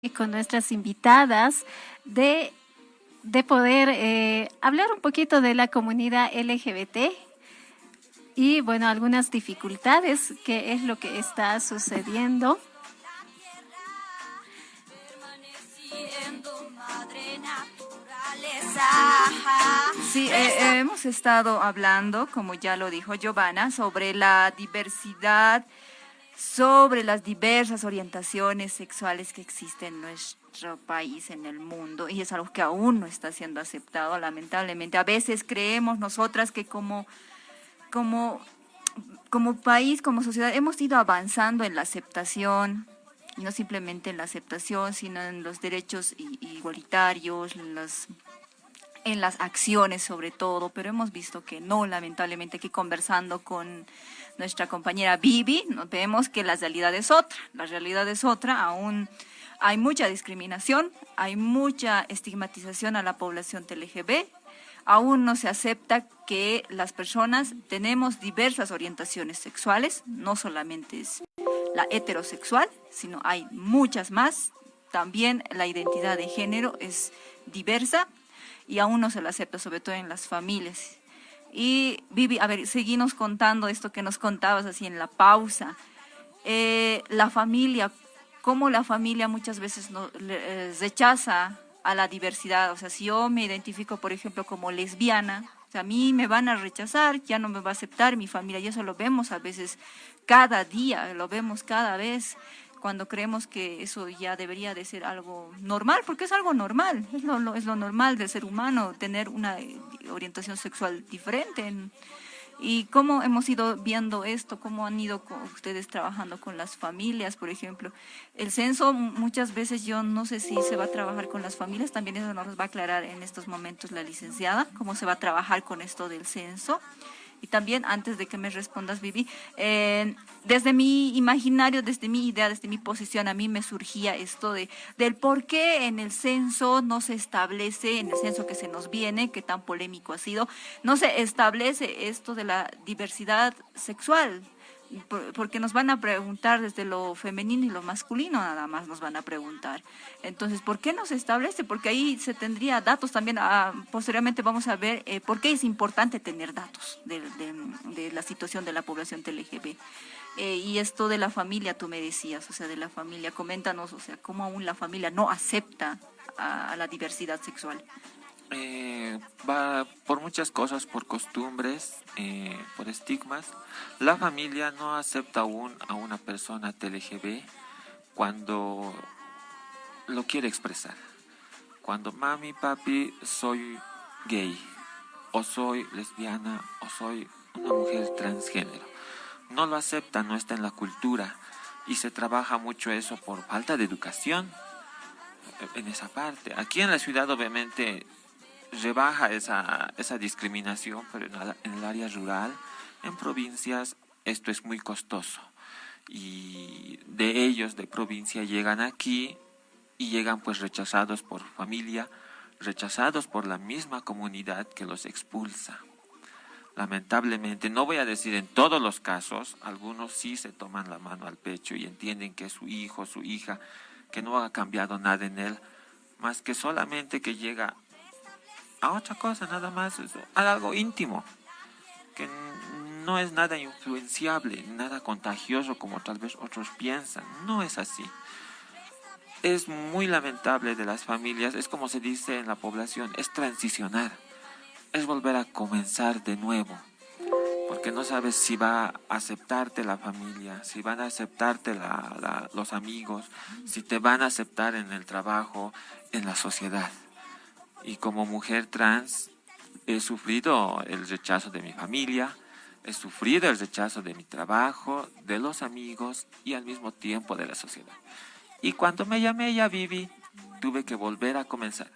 y con nuestras invitadas de poder hablar un poquito de la comunidad LGBT y bueno, algunas dificultades, qué es lo que está sucediendo. Sí, hemos estado hablando, como ya lo dijo Giovanna, sobre la diversidad, sobre las diversas orientaciones sexuales que existen en nuestro país, en el mundo, y es algo que aún no está siendo aceptado, lamentablemente. A veces creemos nosotras que como, como país, como sociedad, hemos ido avanzando en la aceptación, y no simplemente en la aceptación, sino en los derechos igualitarios, en las acciones sobre todo, pero hemos visto que no, lamentablemente, aquí conversando con nuestra compañera Vivi, nos vemos que la realidad es otra, la realidad es otra, aún hay mucha discriminación, hay mucha estigmatización a la población LGB, aún no se acepta que las personas tenemos diversas orientaciones sexuales, no solamente es la heterosexual, sino hay muchas más, también la identidad de género es diversa y aún no se la acepta, sobre todo en las familias. Y Vivi, a ver, seguimos contando esto que nos contabas así en la pausa. La familia, cómo la familia muchas veces rechaza a la diversidad. O sea, si yo me identifico, por ejemplo, como lesbiana, o sea, a mí me van a rechazar, ya no me va a aceptar mi familia, y eso lo vemos a veces cada día, lo vemos cada vez cuando creemos que eso ya debería de ser algo normal, porque es algo normal, es lo normal del ser humano, tener una orientación sexual diferente. ¿Y cómo hemos ido viendo esto? ¿Cómo han ido ustedes trabajando con las familias, por ejemplo? El censo, muchas veces yo no sé si se va a trabajar con las familias, también eso nos va a aclarar en estos momentos la licenciada, cómo se va a trabajar con esto del censo. Y también, antes de que me respondas, Vivi, desde mi imaginario, desde mi idea, desde mi posición, a mí me surgía esto del por qué en el censo no se establece, en el censo que se nos viene, que tan polémico ha sido, no se establece esto de la diversidad sexual. Porque nos van a preguntar desde lo femenino y lo masculino, nada más nos van a preguntar. Entonces, ¿por qué no se establece? Porque ahí se tendría datos también. Posteriormente vamos a ver por qué es importante tener datos de la situación de la población LGB. Y esto de la familia, tú me decías, o sea, de la familia, coméntanos, o sea, cómo aún la familia no acepta a la diversidad sexual. Va por muchas cosas, por costumbres, por estigmas. La familia no acepta aún a una persona TLGB cuando lo quiere expresar. Cuando mami, papi, soy gay, o soy lesbiana, o soy una mujer transgénero. No lo acepta, no está en la cultura y se trabaja mucho eso por falta de educación en esa parte. Aquí en la ciudad obviamente rebaja esa discriminación, pero en el área rural, en provincias, esto es muy costoso. Y de ellos de provincia llegan aquí y llegan pues rechazados por familia, rechazados por la misma comunidad que los expulsa. Lamentablemente, no voy a decir en todos los casos, algunos sí se toman la mano al pecho y entienden que es su hijo, su hija, que no ha cambiado nada en él, más que solamente que llega a otra cosa, nada más, a algo íntimo, que no es nada influenciable, nada contagioso como tal vez otros piensan. No es así. Es muy lamentable de las familias, es como se dice en la población, es transicionar, es volver a comenzar de nuevo, porque no sabes si va a aceptarte la familia, si van a aceptarte los amigos, si te van a aceptar en el trabajo, en la sociedad. Y como mujer trans he sufrido el rechazo de mi familia, he sufrido el rechazo de mi trabajo, de los amigos y al mismo tiempo de la sociedad. Y cuando me llamé ya Vivi, tuve que volver a comenzar,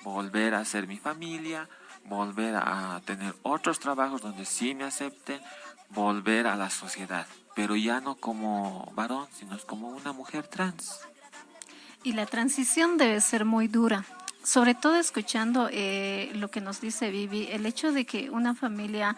volver a ser mi familia, volver a tener otros trabajos donde sí me acepten, volver a la sociedad, pero ya no como varón, sino como una mujer trans. Y la transición debe ser muy dura, sobre todo escuchando lo que nos dice Vivi, el hecho de que una familia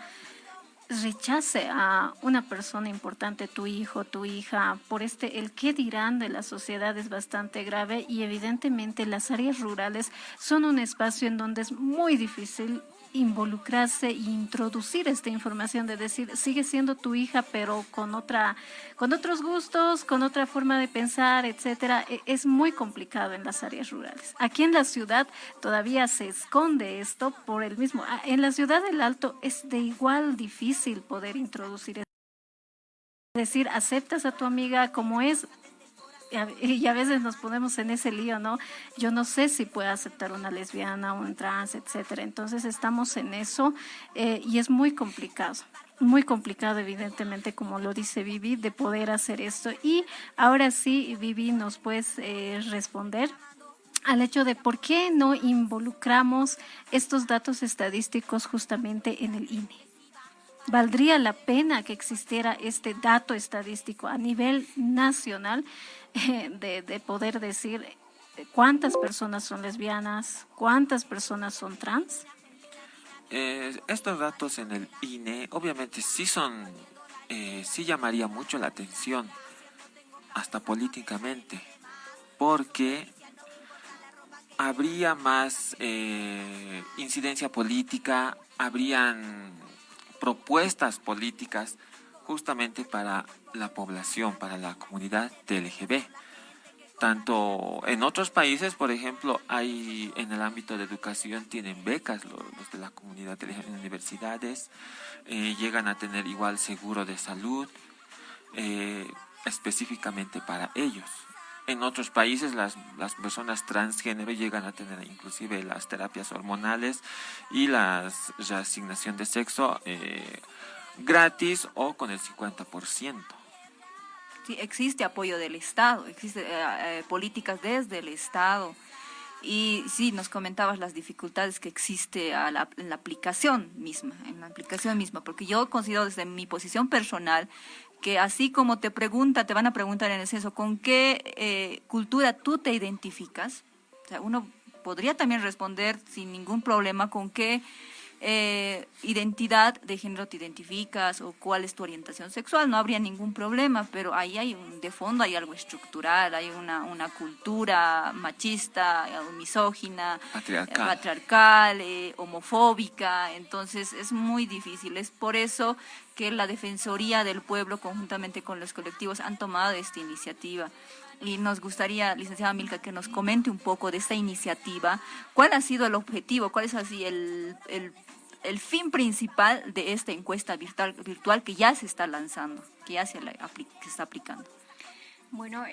rechace a una persona importante, tu hijo, tu hija, por el qué dirán de la sociedad es bastante grave, y evidentemente las áreas rurales son un espacio en donde es muy difícil involucrarse e introducir esta información, de decir, sigue siendo tu hija, pero con otros gustos, con otra forma de pensar, etcétera. Es muy complicado en las áreas rurales. Aquí en la ciudad todavía se esconde esto por el mismo. En la ciudad del Alto es de igual difícil poder introducir esto. Es decir, aceptas a tu amiga como es. Y a veces nos ponemos en ese lío, ¿no? Yo no sé si puedo aceptar una lesbiana, un trans, etcétera. Entonces estamos en eso, y es muy complicado, evidentemente, como lo dice Vivi, de poder hacer esto. Y ahora sí, Vivi, nos puedes responder al hecho de por qué no involucramos estos datos estadísticos justamente en el INE. ¿Valdría la pena que existiera este dato estadístico a nivel nacional, de poder decir cuántas personas son lesbianas, cuántas personas son trans? Estos datos en el INE obviamente sí llamaría mucho la atención, hasta políticamente, porque habría más incidencia política, habrían propuestas políticas justamente para la población, para la comunidad LGB. Tanto en otros países, por ejemplo, hay en el ámbito de educación, tienen becas los de la comunidad LGB en universidades, llegan a tener igual seguro de salud, específicamente para ellos. En otros países las personas transgénero llegan a tener inclusive las terapias hormonales y la reasignación de sexo gratis o con el 50%. Sí, existe apoyo del Estado, existe políticas desde el Estado. Y sí, nos comentabas las dificultades que existe en la aplicación misma, porque yo considero desde mi posición personal que así como te van a preguntar en el censo con qué cultura tú te identificas, o sea, uno podría también responder sin ningún problema con qué identidad de género te identificas o cuál es tu orientación sexual, no habría ningún problema, pero ahí de fondo hay algo estructural, hay una cultura machista, misógina, patriarcal, homofóbica, entonces es muy difícil. Es por eso que la Defensoría del Pueblo, conjuntamente con los colectivos, han tomado esta iniciativa. Y nos gustaría, licenciada Milka, que nos comente un poco de esta iniciativa. ¿Cuál ha sido el objetivo? ¿Cuál es así el fin principal de esta encuesta virtual que ya se está lanzando, que ya se está aplicando? Bueno,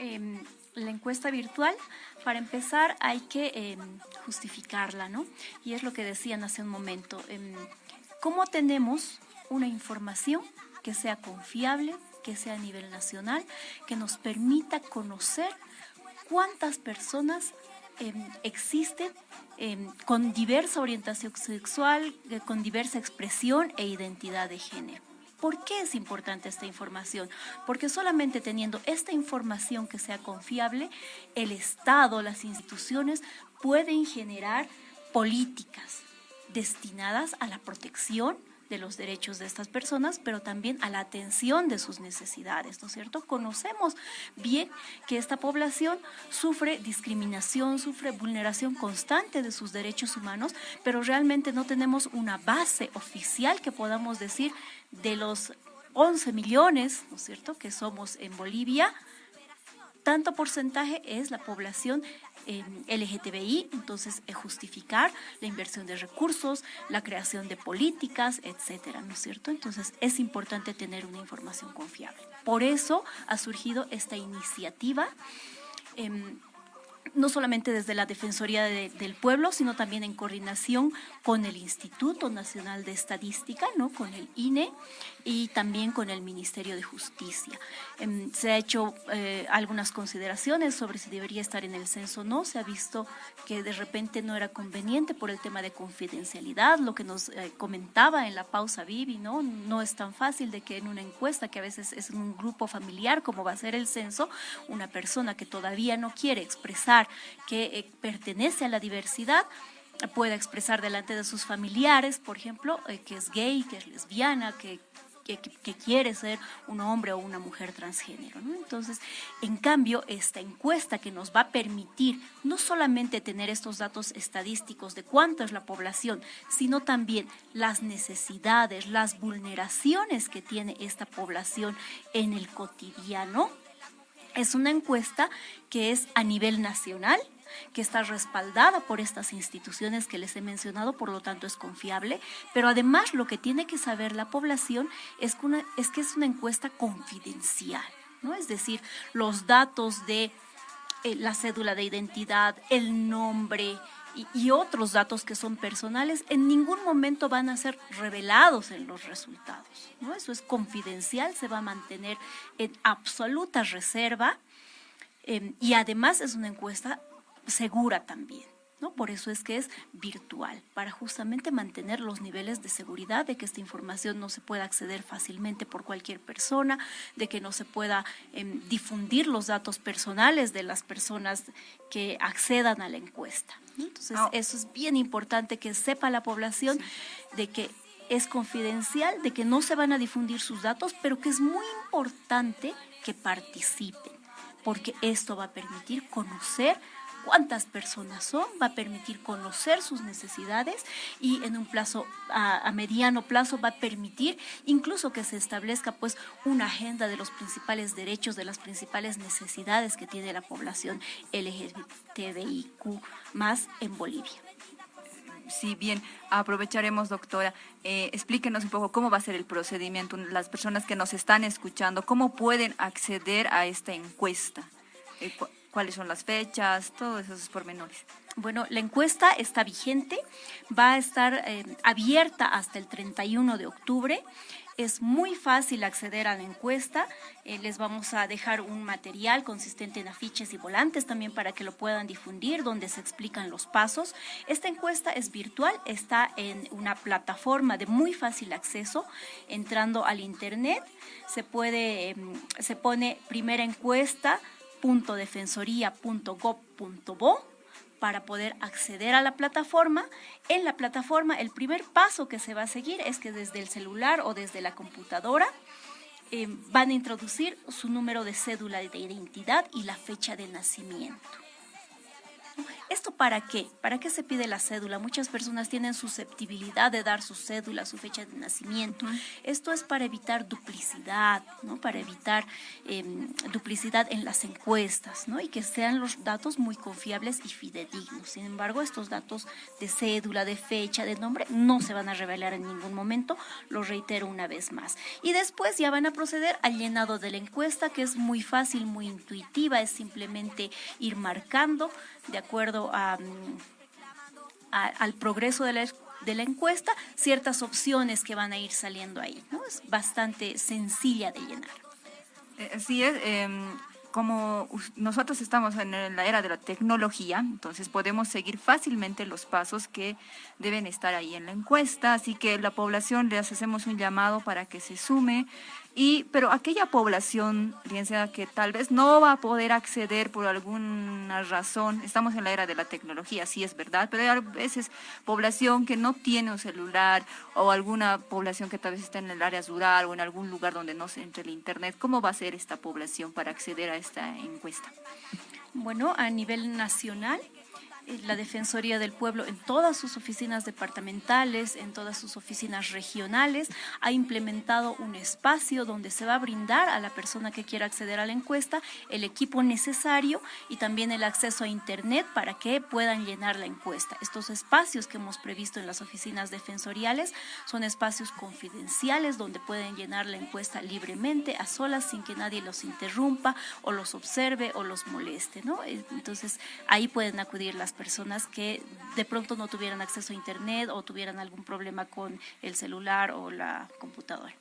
la encuesta virtual, para empezar, hay que justificarla, ¿no? Y es lo que decían hace un momento. ¿Cómo tenemos una información que sea confiable, que sea a nivel nacional, que nos permita conocer cuántas personas existen con diversa orientación sexual, con diversa expresión e identidad de género? ¿Por qué es importante esta información? Porque solamente teniendo esta información que sea confiable, el Estado, las instituciones pueden generar políticas destinadas a la protección de los derechos de estas personas, pero también a la atención de sus necesidades, ¿no es cierto? Conocemos bien que esta población sufre discriminación, sufre vulneración constante de sus derechos humanos, pero realmente no tenemos una base oficial que podamos decir de los 11 millones, ¿no es cierto?, que somos en Bolivia, tanto porcentaje es la población LGTBI, entonces justificar la inversión de recursos, la creación de políticas, etcétera, ¿no es cierto? Entonces es importante tener una información confiable. Por eso ha surgido esta iniciativa, no solamente desde la Defensoría del Pueblo, sino también en coordinación con el Instituto Nacional de Estadística, ¿no?, con el INE y también con el Ministerio de Justicia. Se ha hecho algunas consideraciones sobre si debería estar en el censo o no. Se ha visto que de repente no era conveniente por el tema de confidencialidad, lo que nos comentaba en la pausa Vivi, ¿no? No es tan fácil de que en una encuesta, que a veces es en un grupo familiar como va a ser el censo, una persona que todavía no quiere expresar que pertenece a la diversidad pueda expresar delante de sus familiares, por ejemplo, que es gay, que es lesbiana, que que quiere ser un hombre o una mujer transgénero, ¿no? Entonces, en cambio, esta encuesta que nos va a permitir no solamente tener estos datos estadísticos de cuánto es la población, sino también las necesidades, las vulneraciones que tiene esta población en el cotidiano. Es una encuesta que es a nivel nacional, que está respaldada por estas instituciones que les he mencionado, por lo tanto es confiable, pero además lo que tiene que saber la población es que es una encuesta confidencial, ¿no? Es decir, los datos de la cédula de identidad, el nombre y otros datos que son personales en ningún momento van a ser revelados en los resultados, ¿no? Eso es confidencial, se va a mantener en absoluta reserva y además es una encuesta segura también, ¿no? Por eso es que es virtual, para justamente mantener los niveles de seguridad de que esta información no se pueda acceder fácilmente por cualquier persona, de que no se pueda difundir los datos personales de las personas que accedan a la encuesta, ¿no? Entonces, eso es bien importante que sepa la población de que es confidencial, de que no se van a difundir sus datos, pero que es muy importante que participen, porque esto va a permitir conocer cuántas personas son, va a permitir conocer sus necesidades y en un plazo, a mediano plazo, va a permitir incluso que se establezca pues una agenda de los principales derechos, de las principales necesidades que tiene la población LGTBIQ más en Bolivia. Sí, bien, aprovecharemos, doctora. Explíquenos un poco cómo va a ser el procedimiento, las personas que nos están escuchando, cómo pueden acceder a esta encuesta. ¿Cuáles son las fechas? Todos esos pormenores. Bueno, la encuesta está vigente, va a estar abierta hasta el 31 de octubre. Es muy fácil acceder a la encuesta. Les vamos a dejar un material consistente en afiches y volantes también para que lo puedan difundir, donde se explican los pasos. Esta encuesta es virtual, está en una plataforma de muy fácil acceso. Entrando al internet, se pone primera encuesta .defensoría.gov.bo para poder acceder a la plataforma. En la plataforma el primer paso que se va a seguir es que desde el celular o desde la computadora van a introducir su número de cédula de identidad y la fecha de nacimiento. ¿Esto para qué? ¿Para qué se pide la cédula? Muchas personas tienen susceptibilidad de dar su cédula, su fecha de nacimiento. Esto es para evitar duplicidad, ¿no? Para evitar duplicidad en las encuestas, ¿no? Y que sean los datos muy confiables y fidedignos. Sin embargo, estos datos de cédula, de fecha, de nombre, no se van a revelar en ningún momento, lo reitero una vez más. Y después ya van a proceder al llenado de la encuesta, que es muy fácil, muy intuitiva, es simplemente ir marcando de acuerdo al progreso de la encuesta, ciertas opciones que van a ir saliendo ahí, ¿no? Es bastante sencilla de llenar. Así es, como nosotros estamos en la era de la tecnología, entonces podemos seguir fácilmente los pasos que deben estar ahí en la encuesta, así que la población les hacemos un llamado para que se sume. Pero aquella población, bien sea que tal vez no va a poder acceder por alguna razón, estamos en la era de la tecnología, sí es verdad, pero hay a veces población que no tiene un celular o alguna población que tal vez está en el área rural o en algún lugar donde no se entre el internet. ¿Cómo va a ser esta población para acceder a esta encuesta? Bueno, a nivel nacional, la Defensoría del Pueblo en todas sus oficinas departamentales, en todas sus oficinas regionales, ha implementado un espacio donde se va a brindar a la persona que quiera acceder a la encuesta el equipo necesario y también el acceso a internet para que puedan llenar la encuesta. Estos espacios que hemos previsto en las oficinas defensoriales son espacios confidenciales donde pueden llenar la encuesta libremente, a solas, sin que nadie los interrumpa o los observe o los moleste, ¿no? Entonces, ahí pueden acudir las personas que de pronto no tuvieran acceso a internet o tuvieran algún problema con el celular o la computadora.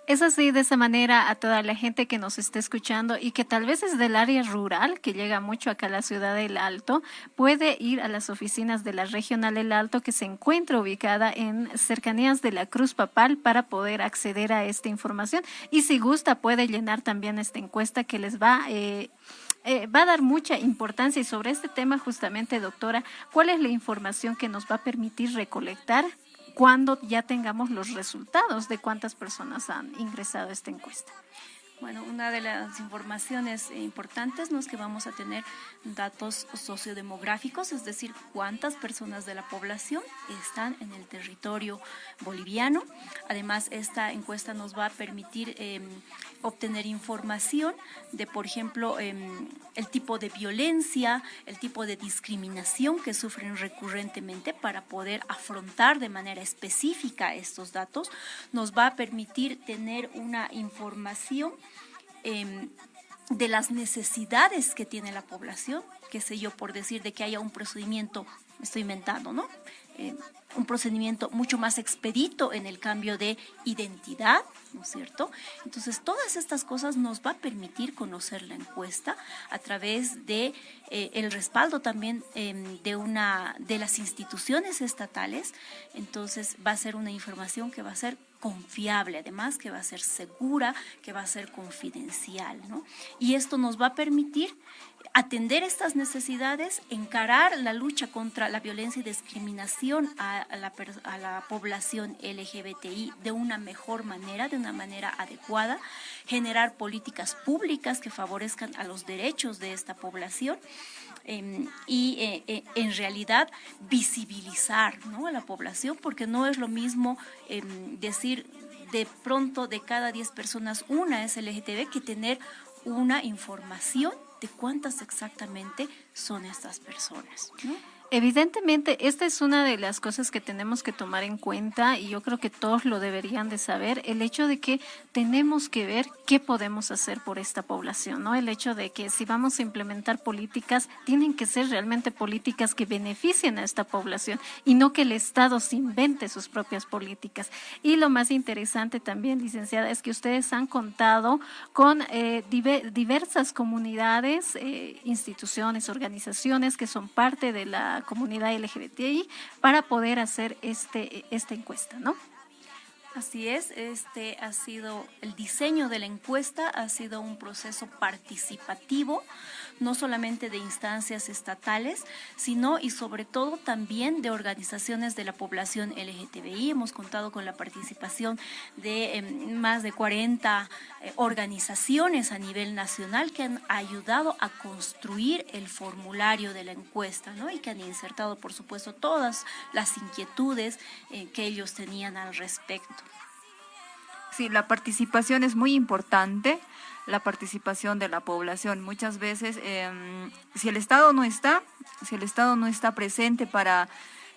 Es así, de esa manera, a toda la gente que nos esté escuchando y que tal vez es del área rural, que llega mucho acá a la ciudad del Alto, puede ir a las oficinas de la Regional del Alto, que se encuentra ubicada en cercanías de la Cruz Papal, para poder acceder a esta información. Y si gusta, puede llenar también esta encuesta que les va a dar mucha importancia. Y sobre este tema justamente, doctora, ¿cuál es la información que nos va a permitir recolectar cuando ya tengamos los resultados de cuántas personas han ingresado a esta encuesta? Bueno, una de las informaciones importantes no es que vamos a tener datos sociodemográficos, es decir, cuántas personas de la población están en el territorio boliviano. Además, esta encuesta nos va a permitir obtener información de, por ejemplo, el tipo de violencia, el tipo de discriminación que sufren recurrentemente para poder afrontar de manera específica estos datos. Nos va a permitir tener una información de las necesidades que tiene la población, qué sé yo, por decir de que haya un procedimiento, me estoy inventando, ¿no? Un procedimiento mucho más expedito en el cambio de identidad, ¿no es cierto? Entonces, todas estas cosas nos va a permitir conocer la encuesta a través de el respaldo también de las instituciones estatales. Entonces, va a ser una información que va a ser confiable, además que va a ser segura, que va a ser confidencial, ¿no? Y esto nos va a permitir atender estas necesidades, encarar la lucha contra la violencia y discriminación a la población LGBTI de una mejor manera, de una manera adecuada, generar políticas públicas que favorezcan a los derechos de esta población y en realidad visibilizar, ¿no?, a la población, porque no es lo mismo decir de pronto de cada 10 personas una es LGTB que tener una información de cuántas exactamente son estas personas, ¿no? Evidentemente, esta es una de las cosas que tenemos que tomar en cuenta y yo creo que todos lo deberían de saber, el hecho de que tenemos que ver qué podemos hacer por esta población, ¿no? El hecho de que si vamos a implementar políticas, tienen que ser realmente políticas que beneficien a esta población y no que el Estado se invente sus propias políticas. Y lo más interesante también, licenciada, es que ustedes han contado con diversas comunidades, instituciones, organizaciones que son parte de la comunidad LGBTI para poder hacer esta encuesta, ¿no? Así es, este ha sido el diseño de la encuesta, ha sido un proceso participativo, no solamente de instancias estatales, sino y sobre todo también de organizaciones de la población LGTBI. Hemos contado con la participación de más de 40 organizaciones a nivel nacional que han ayudado a construir el formulario de la encuesta, ¿no? Y que han insertado, por supuesto, todas las inquietudes que ellos tenían al respecto. Sí, la participación es muy importante, la participación de la población. Muchas veces, si el Estado no está presente para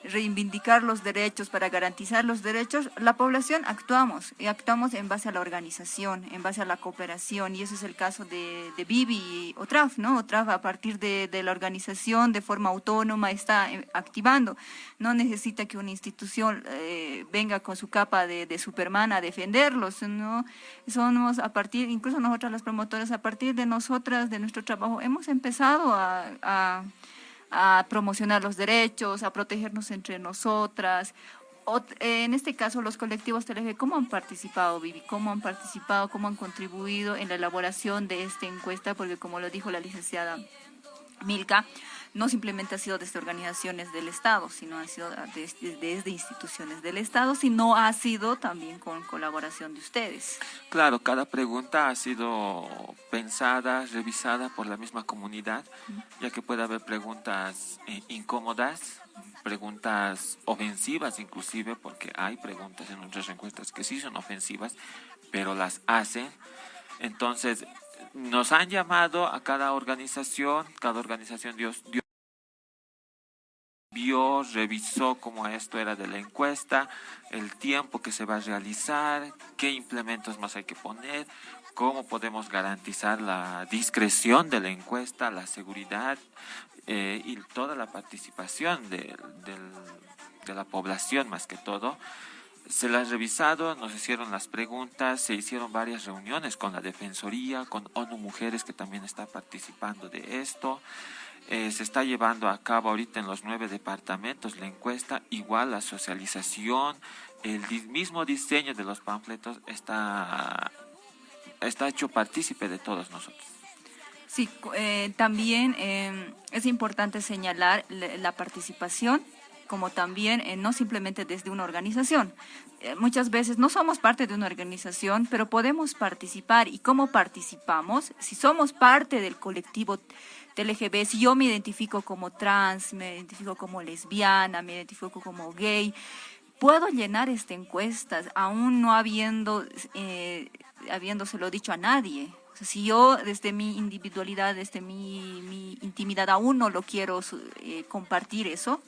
reivindicar los derechos, para garantizar los derechos, la población actuamos en base a la organización, en base a la cooperación, y ese es el caso de Vivi y OTRAF, ¿no? OTRAF a partir de la organización de forma autónoma está activando, no necesita que una institución venga con su capa de Superman a defenderlos, ¿no? Somos a partir, incluso nosotras las promotoras, a partir de nosotras, de nuestro trabajo, hemos empezado a promocionar los derechos, a protegernos entre nosotras. En este caso, los colectivos TLG, ¿cómo han participado, Vivi? ¿Cómo han participado, cómo han contribuido en la elaboración de esta encuesta? Porque como lo dijo la licenciada Milka, no simplemente ha sido desde organizaciones del Estado, sino ha sido desde instituciones del Estado, sino ha sido también con colaboración de ustedes. Claro, cada pregunta ha sido pensada, revisada por la misma comunidad, ya que puede haber preguntas incómodas, preguntas ofensivas inclusive, porque hay preguntas en nuestras encuestas que sí son ofensivas, pero las hacen. Entonces, nos han llamado a cada organización vio, revisó cómo esto era de la encuesta, el tiempo que se va a realizar, qué implementos más hay que poner, cómo podemos garantizar la discreción de la encuesta, la seguridad y toda la participación de la población más que todo. Se las ha revisado, nos hicieron las preguntas, se hicieron varias reuniones con la Defensoría, con ONU Mujeres que también está participando de esto. Se está llevando a cabo ahorita en los 9 departamentos la encuesta, igual la socialización, el mismo diseño de los panfletos está hecho partícipe de todos nosotros. Sí, también es importante señalar la participación como también no simplemente desde una organización. Muchas veces no somos parte de una organización, pero podemos participar. ¿Y cómo participamos? Si somos parte del colectivo LGB, si yo me identifico como trans, me identifico como lesbiana, me identifico como gay, puedo llenar esta encuesta aún no habiéndoselo dicho a nadie. O sea, si yo desde mi individualidad, desde mi intimidad aún no lo quiero compartir eso,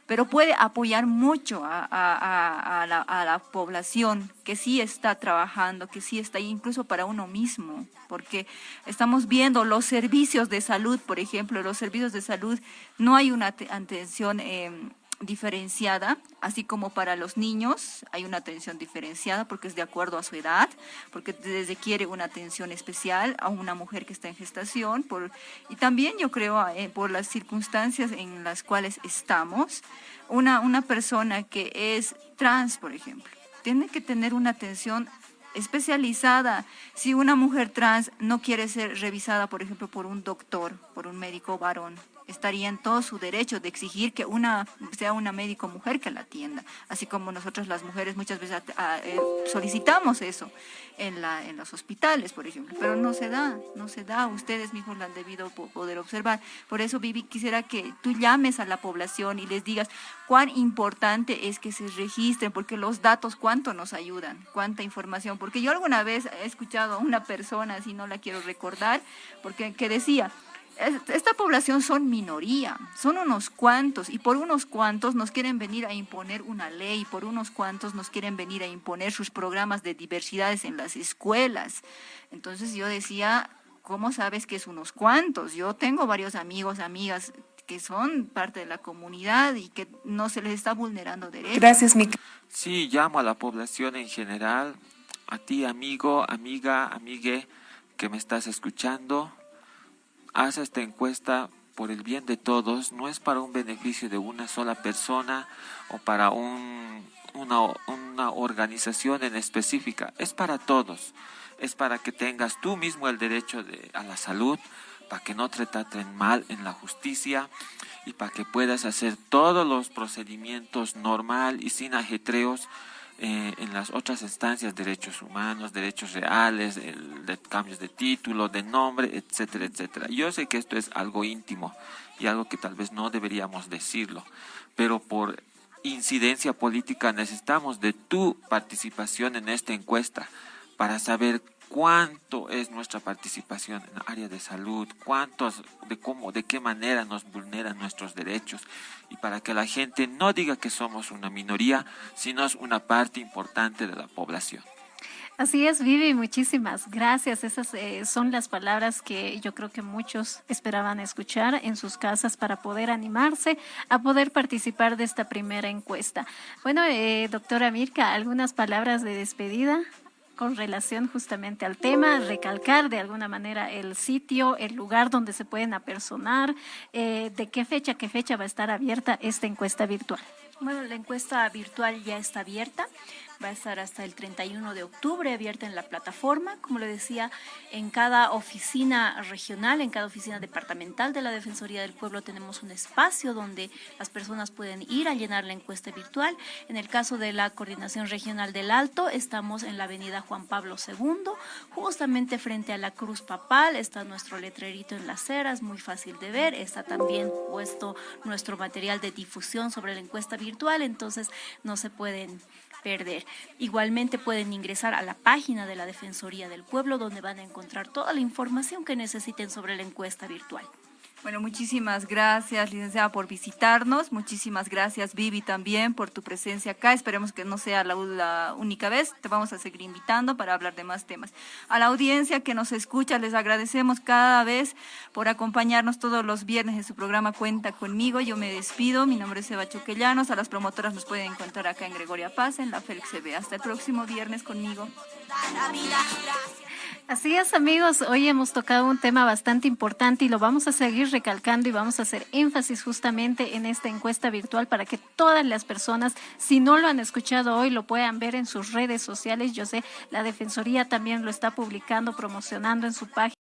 pero puede apoyar mucho a la población que sí está trabajando, que sí está ahí, incluso para uno mismo, porque estamos viendo los servicios de salud, por ejemplo, los servicios de salud, no hay una atención diferenciada, así como para los niños hay una atención diferenciada porque es de acuerdo a su edad, porque desde quiere una atención especial a una mujer que está en gestación, y también yo creo por las circunstancias en las cuales estamos, una persona que es trans, por ejemplo, tiene que tener una atención especializada. Si una mujer trans no quiere ser revisada, por ejemplo, por un doctor, por un médico varón, estaría en todo su derecho de exigir que sea una médico mujer que la atienda, así como nosotros las mujeres muchas veces solicitamos eso en los hospitales, por ejemplo, pero no se da, ustedes mismos lo han debido poder observar. Por eso, Vivi, quisiera que tú llames a la población y les digas cuán importante es que se registren, porque los datos cuánto nos ayudan, cuánta información, porque yo alguna vez he escuchado a una persona, así no la quiero recordar, que decía: esta población son minoría, son unos cuantos, y por unos cuantos nos quieren venir a imponer una ley, por unos cuantos nos quieren venir a imponer sus programas de diversidades en las escuelas. Entonces yo decía, ¿cómo sabes que es unos cuantos? Yo tengo varios amigos, amigas que son parte de la comunidad y que no se les está vulnerando derechos. Gracias, Mica. Sí, llamo a la población en general, a ti, amigo, amiga, amigue, que me estás escuchando. Haz esta encuesta por el bien de todos, no es para un beneficio de una sola persona o para una organización en específica, es para todos, es para que tengas tú mismo el derecho a la salud, para que no te traten mal en la justicia y para que puedas hacer todos los procedimientos normal y sin ajetreos en las otras instancias, derechos humanos, derechos reales, de cambios de título, de nombre, etcétera, etcétera. Yo sé que esto es algo íntimo y algo que tal vez no deberíamos decirlo, pero por incidencia política necesitamos de tu participación en esta encuesta para saber cuánto es nuestra participación en el área de salud, de qué manera nos vulneran nuestros derechos, y para que la gente no diga que somos una minoría, sino es una parte importante de la población. Así es, Vivi, muchísimas gracias. Esas son las palabras que yo creo que muchos esperaban escuchar en sus casas para poder animarse a poder participar de esta primera encuesta. Bueno, doctora Mirka, algunas palabras de despedida con relación justamente al tema, recalcar de alguna manera el sitio, el lugar donde se pueden apersonar, de qué fecha va a estar abierta esta encuesta virtual. Bueno, la encuesta virtual ya está abierta, va a estar hasta el 31 de octubre abierta en la plataforma. Como le decía, en cada oficina regional, en cada oficina departamental de la Defensoría del Pueblo tenemos un espacio donde las personas pueden ir a llenar la encuesta virtual. En el caso de la Coordinación Regional del Alto, estamos en la avenida Juan Pablo II, justamente frente a la Cruz Papal. Está nuestro letrerito en la acera, es muy fácil de ver. Está también puesto nuestro material de difusión sobre la encuesta virtual, entonces no se pueden perder. Igualmente pueden ingresar a la página de la Defensoría del Pueblo, donde van a encontrar toda la información que necesiten sobre la encuesta virtual. Bueno, muchísimas gracias, licenciada, por visitarnos. Muchísimas gracias, Vivi, también por tu presencia acá. Esperemos que no sea la única vez. Te vamos a seguir invitando para hablar de más temas. A la audiencia que nos escucha, les agradecemos cada vez por acompañarnos todos los viernes en su programa Cuenta Conmigo. Yo me despido. Mi nombre es Eva Choquellanos. A las promotoras nos pueden encontrar acá en Gregoria Paz, en la Félix CB. Hasta el próximo viernes conmigo. Así es, amigos, hoy hemos tocado un tema bastante importante y lo vamos a seguir recalcando y vamos a hacer énfasis justamente en esta encuesta virtual para que todas las personas, si no lo han escuchado hoy, lo puedan ver en sus redes sociales. Yo sé, la Defensoría también lo está publicando, promocionando en su página.